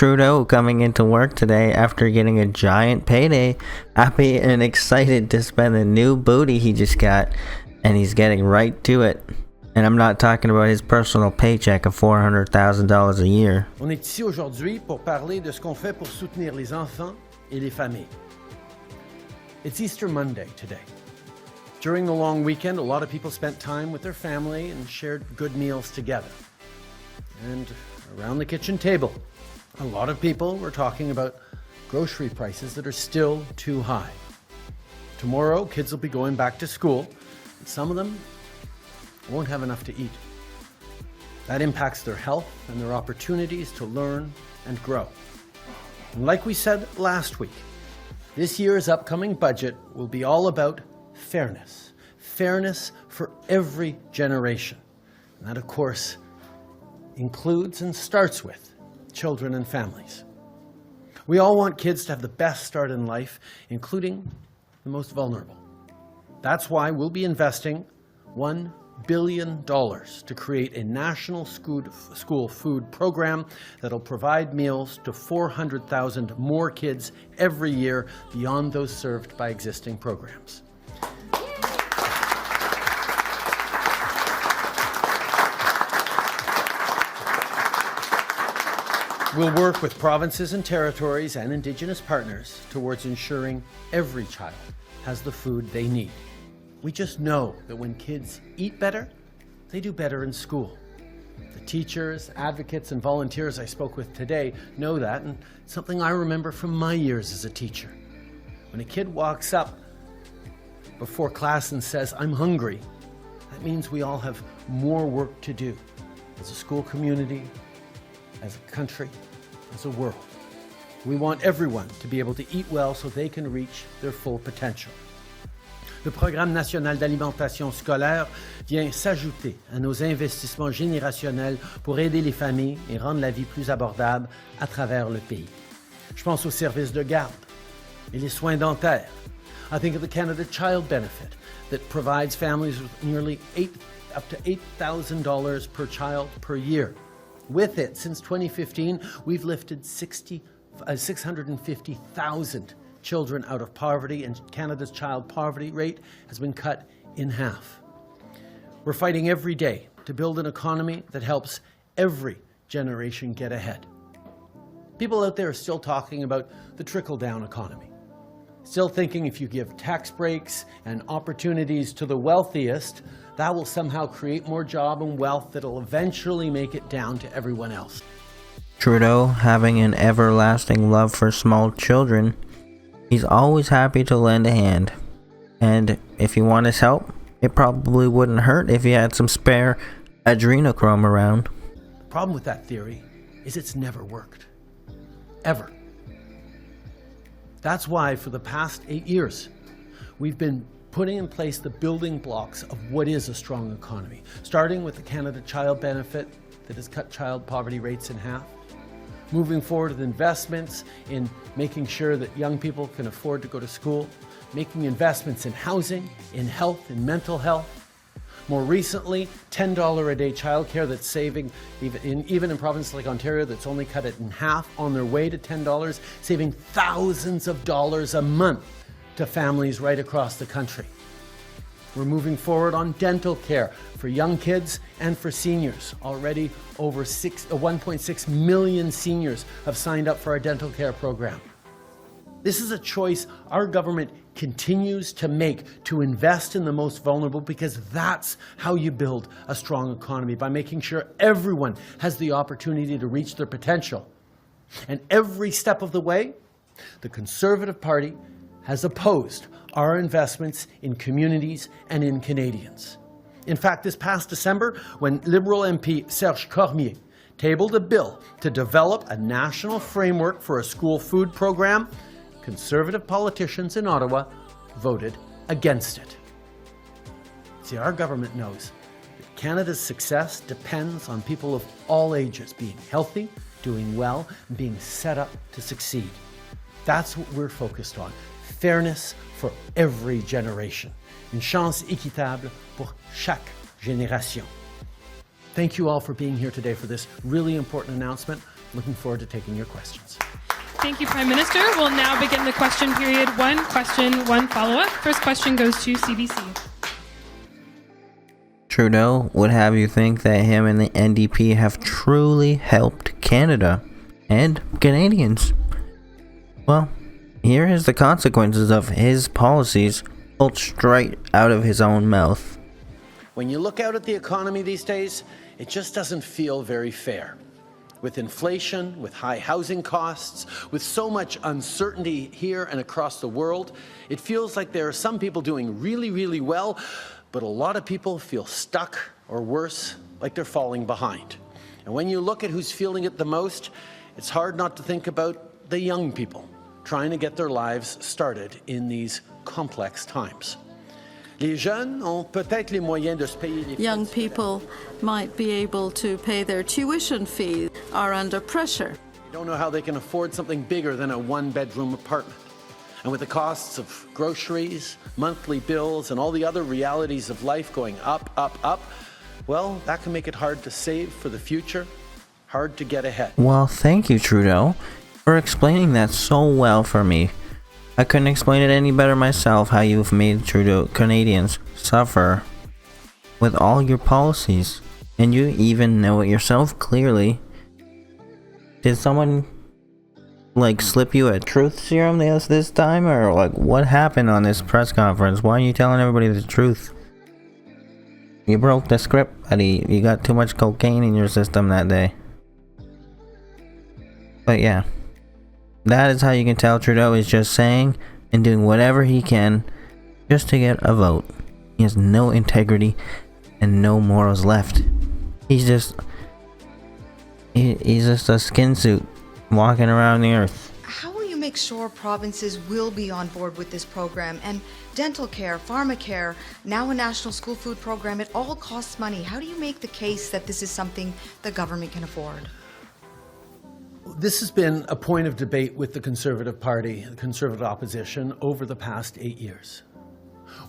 Trudeau coming into work today after getting a giant payday, happy and excited to spend the new booty he just got, and he's getting right to it. And I'm not talking about his personal paycheck of $400,000 a year. On est ici aujourd'hui pour parler de ce qu'on fait pour soutenir les enfants et les familles. It's Easter Monday today. During the long weekend, a lot of people spent time with their family and shared good meals together. And around the kitchen table, a lot of people were talking about grocery prices that are still too high. Tomorrow, kids will be going back to school, and some of them won't have enough to eat. That impacts their health and their opportunities to learn and grow. And like we said last week, this year's upcoming budget will be all about fairness. Fairness for every generation. And that, of course, includes and starts with children and families. We all want kids to have the best start in life, including the most vulnerable. That's why we'll be investing $1 billion to create a national school food program that'll provide meals to 400,000 more kids every year beyond those served by existing programs. We'll work with provinces and territories and Indigenous partners towards ensuring every child has the food they need. We just know that when kids eat better, they do better in school. The teachers, advocates, and volunteers I spoke with today know that, and it's something I remember from my years as a teacher. When a kid walks up before class and says, "I'm hungry," that means we all have more work to do as a school community, as a country, as a world. We want everyone to be able to eat well so they can reach their full potential. Le Programme national d'alimentation scolaire vient s'ajouter à nos investissements générationnels pour aider les familles et rendre la vie plus abordable à travers le pays. Je pense aux services de garde et les soins dentaires. I think of the Canada Child Benefit that provides families with nearly up to $8,000 per child per year. With it, since 2015, we've lifted 650,000 children out of poverty, and Canada's child poverty rate has been cut in half. We're fighting every day to build an economy that helps every generation get ahead. People out there are still talking about the trickle-down economy, still thinking if you give tax breaks and opportunities to the wealthiest, that will somehow create more job and wealth that'll eventually make it down to everyone else. Trudeau, having an everlasting love for small children, he's always happy to lend a hand. And if you want his help, it probably wouldn't hurt if he had some spare adrenochrome around. The problem with that theory is it's never worked. Ever. That's why for the past 8 years, we've been putting in place the building blocks of what is a strong economy, starting with the Canada Child Benefit that has cut child poverty rates in half, moving forward with investments in making sure that young people can afford to go to school, making investments in housing, in health, in mental health. More recently, $10 a day childcare that's saving, even in provinces like Ontario, that's only cut it in half on their way to $10, saving thousands of dollars a month to families right across the country. We're moving forward on dental care for young kids and for seniors. Already over 1.6 million seniors have signed up for our dental care program. This is a choice our government continues to make to invest in the most vulnerable, because that's how you build a strong economy, by making sure everyone has the opportunity to reach their potential. And every step of the way, the Conservative Party has opposed our investments in communities and in Canadians. In fact, this past December, when Liberal MP Serge Cormier tabled a bill to develop a national framework for a school food program, Conservative politicians in Ottawa voted against it. See, our government knows that Canada's success depends on people of all ages being healthy, doing well, and being set up to succeed. That's what we're focused on. Fairness for every generation. Une chance équitable pour chaque génération. Thank you all for being here today for this really important announcement. Looking forward to taking your questions. Thank you, Prime Minister. We'll now begin the question period. One question, one follow-up. First question goes to CBC. Trudeau would have you think that him and the NDP have truly helped Canada and Canadians. Well, here is the consequences of his policies pulled straight out of his own mouth. When you look out at the economy these days, it just doesn't feel very fair. With inflation, with high housing costs, with so much uncertainty here and across the world, it feels like there are some people doing really, really well, but a lot of people feel stuck, or worse, like they're falling behind. And when you look at who's feeling it the most, it's hard not to think about the young people trying to get their lives started in these complex times. Young people might be able to pay their tuition fees, are under pressure. They don't know how they can afford something bigger than a one-bedroom apartment. And with the costs of groceries, monthly bills, and all the other realities of life going up, well, that can make it hard to save for the future, hard to get ahead. Well, thank you, Trudeau, for explaining that so well for me. I couldn't explain it any better myself how you've made Trudeau Canadians suffer with all your policies. And you even know it yourself clearly. Did someone slip you a truth serum this time, or what happened on this press conference? Why are you telling everybody the truth? You broke the script, buddy. You got too much cocaine in your system that day. But yeah, that is how you can tell Trudeau is just saying and doing whatever he can just to get a vote. He has no integrity and no morals left. He's just a skin suit walking around the earth. How will you make sure provinces will be on board with this program? And dental care, pharmacare, now a national school food program, it all costs money. How do you make the case that this is something the government can afford? This has been a point of debate with the Conservative Party, the Conservative opposition, over the past 8 years.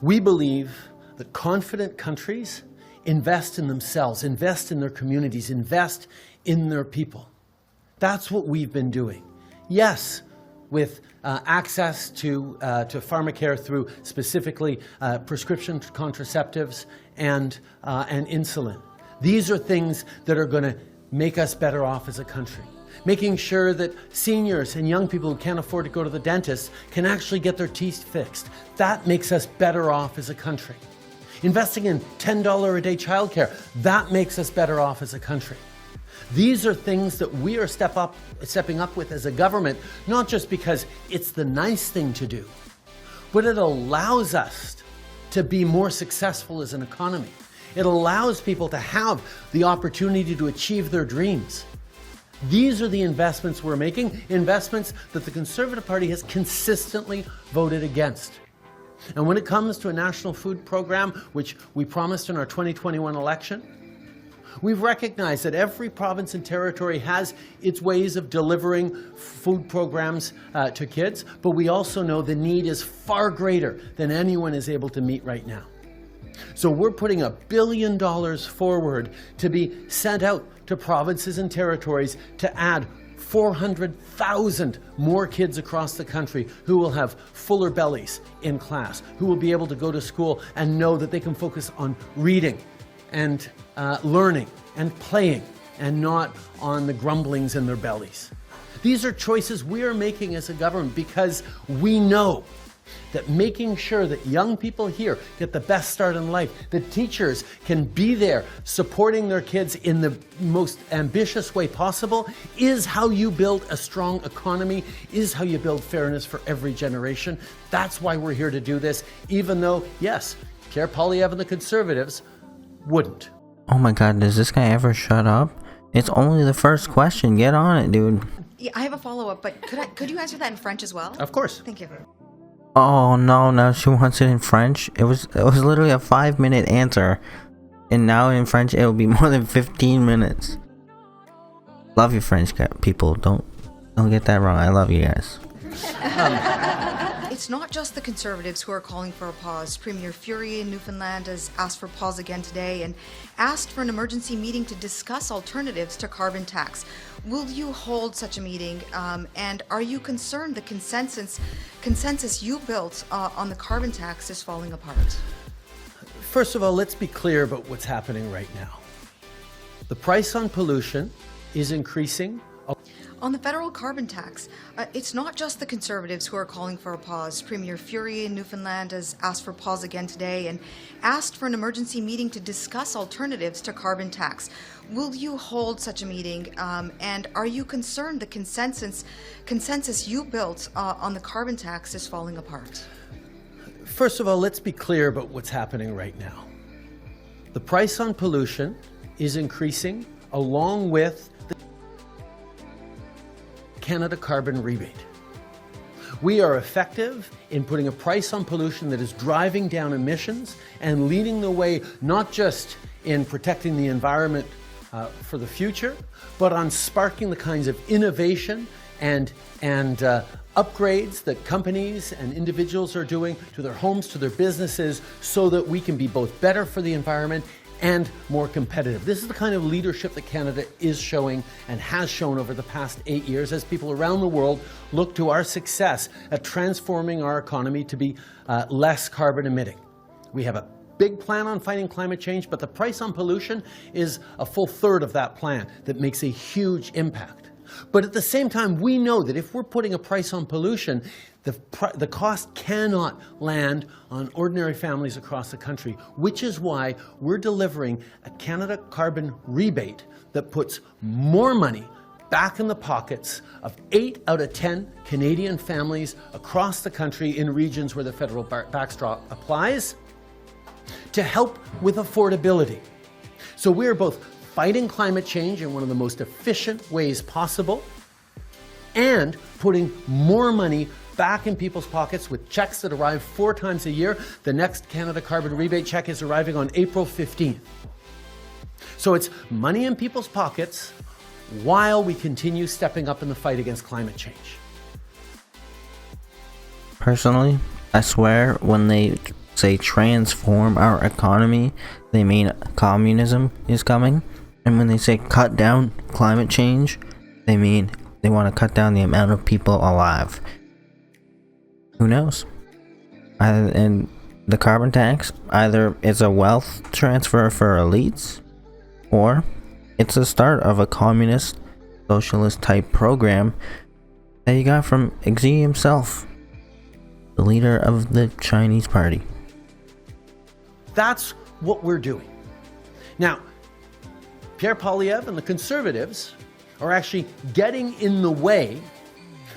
We believe that confident countries invest in themselves, invest in their communities, invest in their people. That's what we've been doing. Yes, with access to pharmacare through specifically prescription contraceptives and insulin. These are things that are going to make us better off as a country. Making sure that seniors and young people who can't afford to go to the dentist can actually get their teeth fixed. That makes us better off as a country. Investing in $10 a day childcare, that makes us better off as a country. These are things that we are stepping up with as a government, not just because it's the nice thing to do, but it allows us to be more successful as an economy. It allows people to have the opportunity to achieve their dreams. These are the investments we're making, investments that the Conservative Party has consistently voted against. And when it comes to a national food program, which we promised in our 2021 election, we've recognized that every province and territory has its ways of delivering food programs to kids, but we also know the need is far greater than anyone is able to meet right now. So we're putting $1 billion forward to be sent out to provinces and territories to add 400,000 more kids across the country who will have fuller bellies in class, who will be able to go to school and know that they can focus on reading and learning and playing and not on the grumblings in their bellies. These are choices we are making as a government because we know that making sure that young people here get the best start in life, that teachers can be there supporting their kids in the most ambitious way possible, is how you build a strong economy, is how you build fairness for every generation. That's why we're here to do this, even though, yes, Pierre Poilievre and the Conservatives wouldn't. Oh my god, does this guy ever shut up? It's only the first question. Get on it, dude. Yeah, I have a follow-up, but could you answer that in French as well? Of course. Thank you. Oh no, now she wants it in French. It was literally a 5-minute answer, and now in French it'll be more than 15 minutes. Love you, French people. Don't get that wrong. I love you guys. It's not just the Conservatives who are calling for a pause. Premier Fury in Newfoundland has asked for a pause again today and asked for an emergency meeting to discuss alternatives to carbon tax. Will you hold such a meeting? And are you concerned the consensus you built on the carbon tax is falling apart? First of all, let's be clear about what's happening right now. The price on pollution is increasing. On the federal carbon tax, it's not just the Conservatives who are calling for a pause. Premier Furey in Newfoundland has asked for a pause again today and asked for an emergency meeting to discuss alternatives to carbon tax. Will you hold such a meeting? And are you concerned the consensus you built on the carbon tax is falling apart? First of all, let's be clear about what's happening right now. The price on pollution is increasing along with the Canada carbon rebate. We are effective in putting a price on pollution that is driving down emissions and leading the way not just in protecting the environment for the future, but on sparking the kinds of innovation and upgrades that companies and individuals are doing to their homes, to their businesses, so that we can be both better for the environment and more competitive. This is the kind of leadership that Canada is showing and has shown over the past 8 years as people around the world look to our success at transforming our economy to be less carbon emitting. We have a big plan on fighting climate change, but the price on pollution is a full third of that plan that makes a huge impact. But at the same time, we know that if we're putting a price on pollution, the cost cannot land on ordinary families across the country, which is why we're delivering a Canada carbon rebate that puts more money back in the pockets of 8 out of 10 Canadian families across the country in regions where the federal backstop applies to help with affordability. So we're both fighting climate change in one of the most efficient ways possible and putting more money back in people's pockets with checks that arrive 4 times a year. The next Canada carbon rebate check is arriving on April 15th. So it's money in people's pockets while we continue stepping up in the fight against climate change. Personally, I swear when they say transform our economy, they mean communism is coming. And when they say cut down climate change, they mean they want to cut down the amount of people alive. Who knows? And the carbon tax, either it's a wealth transfer for elites, or it's the start of a communist, socialist type program that you got from Xi himself, the leader of the Chinese party. That's what we're doing. Now, Pierre Poilievre and the Conservatives are actually getting in the way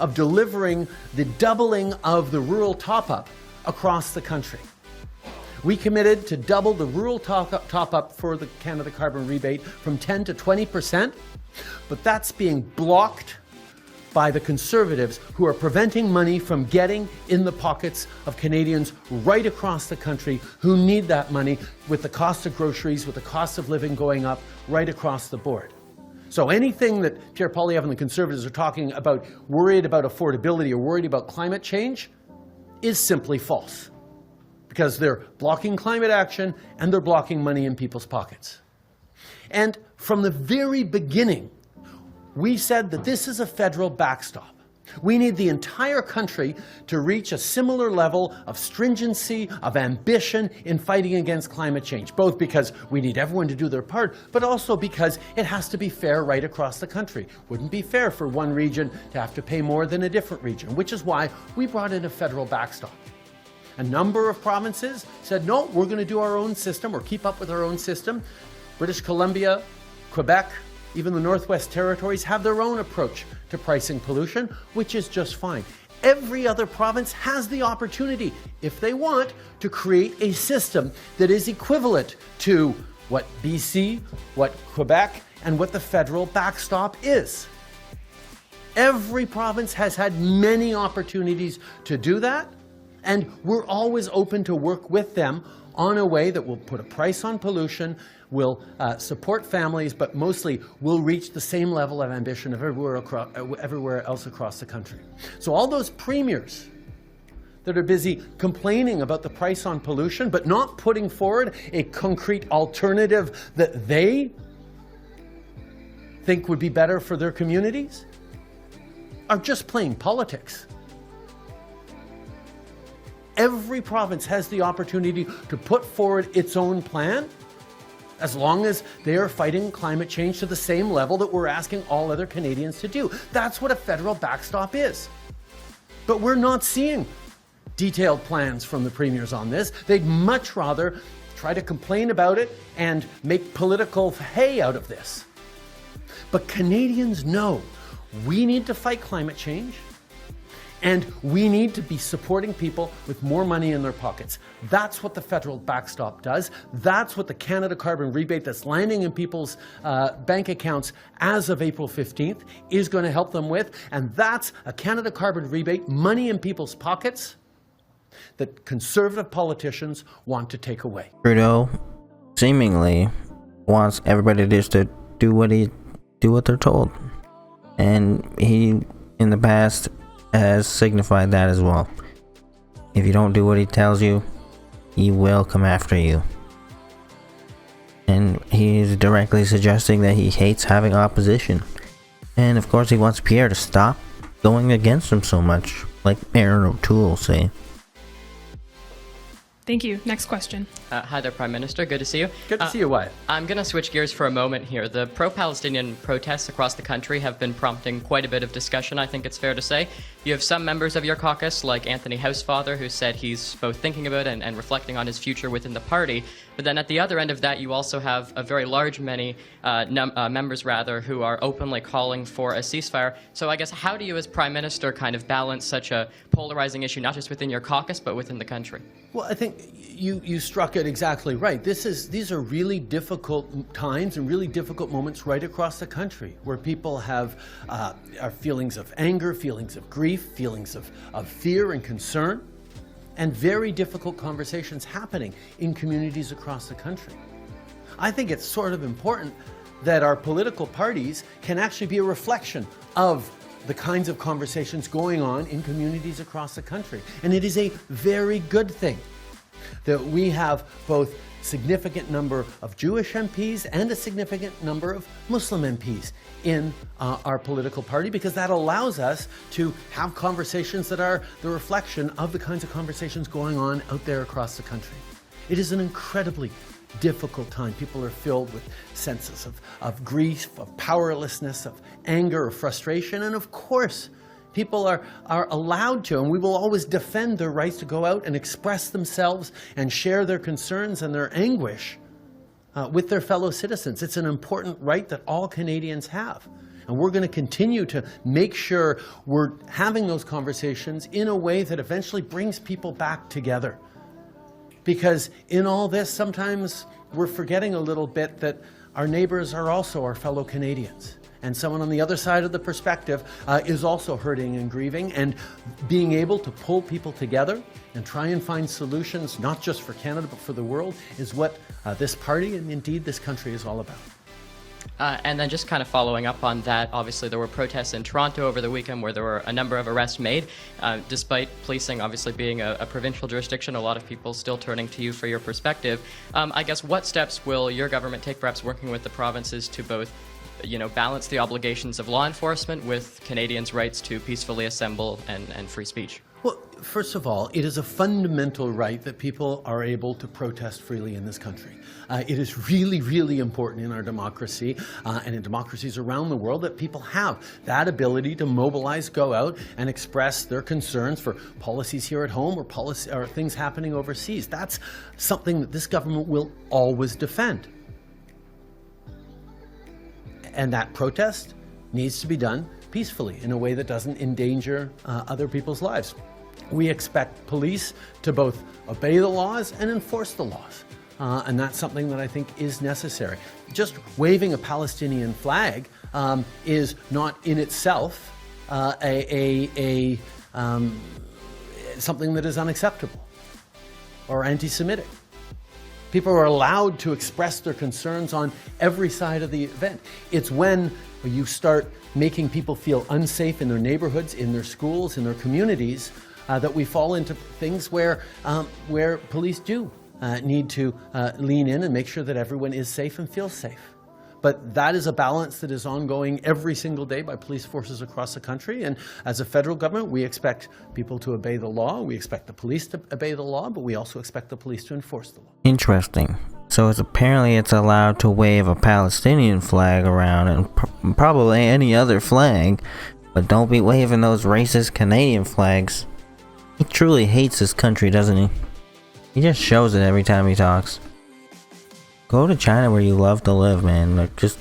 of delivering the doubling of the rural top-up across the country. We committed to double the rural top-up for the Canada carbon rebate from 10 to 20%, but that's being blocked by the Conservatives, who are preventing money from getting in the pockets of Canadians right across the country who need that money, with the cost of groceries, with the cost of living going up right across the board. So anything that Pierre Poilievre and the Conservatives are talking about, worried about affordability or worried about climate change, is simply false. Because they're blocking climate action and they're blocking money in people's pockets. And from the very beginning, we said that this is a federal backstop. We need the entire country to reach a similar level of stringency, of ambition in fighting against climate change, both because we need everyone to do their part, but also because it has to be fair right across the country. Wouldn't be fair for one region to have to pay more than a different region, which is why we brought in a federal backstop. A number of provinces said, no, we're going to do our own system or keep up with our own system. British Columbia, Quebec, even the Northwest Territories have their own approach to pricing pollution, which is just fine. Every other province has the opportunity, if they want, to create a system that is equivalent to what BC, what Quebec, and what the federal backstop is. Every province has had many opportunities to do that, and we're always open to work with them on a way that will put a price on pollution, will support families, but mostly will reach the same level of ambition of everywhere else across the country. So all those premiers that are busy complaining about the price on pollution, but not putting forward a concrete alternative that they think would be better for their communities are just plain politics. Every province has the opportunity to put forward its own plan as long as they are fighting climate change to the same level that we're asking all other Canadians to do. That's what a federal backstop is. But we're not seeing detailed plans from the premiers on this. They'd much rather try to complain about it and make political hay out of this. But Canadians know we need to fight climate change, and we need to be supporting people with more money in their pockets. That's what the federal backstop does. That's what the Canada Carbon Rebate that's landing in people's bank accounts as of April 15th is going to help them with. And that's a Canada Carbon Rebate, money in people's pockets, that conservative politicians want to take away. Trudeau seemingly wants everybody just to do what they're told. And he, in the past, has signified that as well. If you don't do what he tells you, he will come after you. And he is directly suggesting that he hates having opposition. And of course he wants Pierre to stop going against him so much, like Aaron O'Toole say. Thank you. Next question. Hi there, Prime Minister. Good to see you. Good to see you, Wyatt. I'm going to switch gears for a moment here. The pro-Palestinian protests across the country have been prompting quite a bit of discussion, I think it's fair to say. You have some members of your caucus, like Anthony Housefather, who said he's both thinking about it and reflecting on his future within the party. But then at the other end of that, you also have a very large many members, who are openly calling for a ceasefire. So I guess how do you, as Prime Minister, kind of balance such a polarizing issue, not just within your caucus, but within the country? Well, I think you struck it exactly right. These are really difficult times and really difficult moments right across the country, where people have are feelings of anger, feelings of grief, feelings of fear and concern, and very difficult conversations happening in communities across the country. I think it's sort of important that our political parties can actually be a reflection of the kinds of conversations going on in communities across the country. And it is a very good thing that we have both significant number of Jewish MPs and a significant number of Muslim MPs in our political party, because that allows us to have conversations that are the reflection of the kinds of conversations going on out there across the country. It is an incredibly difficult time. People are filled with senses of grief, of powerlessness, of anger, of frustration, and of course, people are allowed to, and we will always defend their rights to go out and express themselves and share their concerns and their anguish with their fellow citizens. It's an important right that all Canadians have. And we're going to continue to make sure we're having those conversations in a way that eventually brings people back together. Because in all this, sometimes we're forgetting a little bit that our neighbors are also our fellow Canadians. And someone on the other side of the perspective is also hurting and grieving, and being able to pull people together and try and find solutions, not just for Canada, but for the world, is what this party and indeed this country is all about. And then just kind of following up on that, obviously there were protests in Toronto over the weekend where there were a number of arrests made. Despite policing obviously being a provincial jurisdiction, a lot of people still turning to you for your perspective. I guess what steps will your government take, perhaps working with the provinces, to both balance the obligations of law enforcement with Canadians' rights to peacefully assemble and free speech? Well, first of all, it is a fundamental right that people are able to protest freely in this country. It is really, really important in our democracy and in democracies around the world that people have that ability to mobilize, go out and express their concerns for policies here at home or things happening overseas. That's something that this government will always defend. And that protest needs to be done peacefully in a way that doesn't endanger other people's lives. We expect police to both obey the laws and enforce the laws. And that's something that I think is necessary. Just waving a Palestinian flag is not in itself something that is unacceptable or anti-Semitic. People are allowed to express their concerns on every side of the event. It's when you start making people feel unsafe in their neighborhoods, in their schools, in their communities, that we fall into things where police do need to lean in and make sure that everyone is safe and feels safe. But that is a balance that is ongoing every single day by police forces across the country. And as a federal government, we expect people to obey the law. We expect the police to obey the law, but we also expect the police to enforce the law. Interesting. So apparently it's allowed to wave a Palestinian flag around and probably any other flag, but don't be waving those racist Canadian flags. He truly hates his country, doesn't he? He just shows it every time he talks. Go to China where you love to live, man. Like, just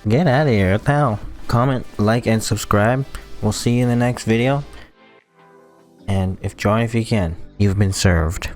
get out of here. What the hell? Comment, like, and subscribe. We'll see you in the next video. And join if you can. You've been served.